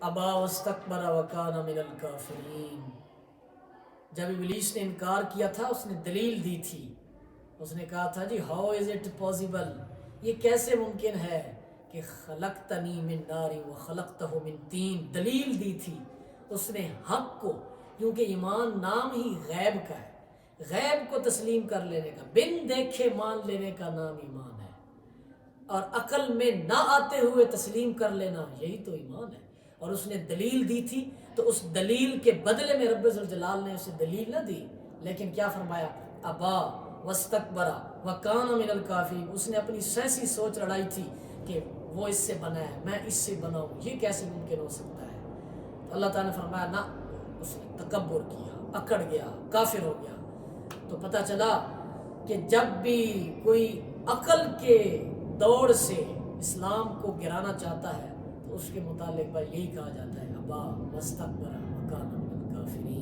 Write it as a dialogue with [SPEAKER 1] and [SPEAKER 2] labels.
[SPEAKER 1] ابا واستکبر وکان من الکافرین۔ جب ابلیس نے انکار کیا تھا اس نے دلیل دی تھی، اس نے کہا تھا جی ہاؤ از اٹ پاسبل، یہ کیسے ممکن ہے کہ خلقتنی من نار و خلقتہ من طین، دلیل دی تھی اس نے حق کو، کیونکہ ایمان نام ہی غیب کا ہے، غیب کو تسلیم کر لینے کا، بن دیکھے مان لینے کا نام ایمان ہے، اور عقل میں نہ آتے ہوئے تسلیم کر لینا یہی تو ایمان ہے۔ اور اس نے دلیل دی تھی تو اس دلیل کے بدلے میں رب ذوالجلال نے اسے دلیل نہ دی، لیکن کیا فرمایا؟ ابا واستکبر وکان من الکافرین، اس نے اپنی سیاسی سوچ لڑائی تھی کہ وہ اس سے بنا ہے میں اس سے بنا ہوں، یہ کیسے ممکن ہو سکتا ہے؟ تو اللہ تعالیٰ نے فرمایا نہ، اس نے تکبر کیا، اکڑ گیا، کافر ہو گیا۔ تو پتہ چلا کہ جب بھی کوئی عقل کے دوڑ سے اسلام کو گرانا چاہتا ہے تو اس کے متعلق یہی کہا جاتا ہے ابا واستکبر وکان من الکافرین۔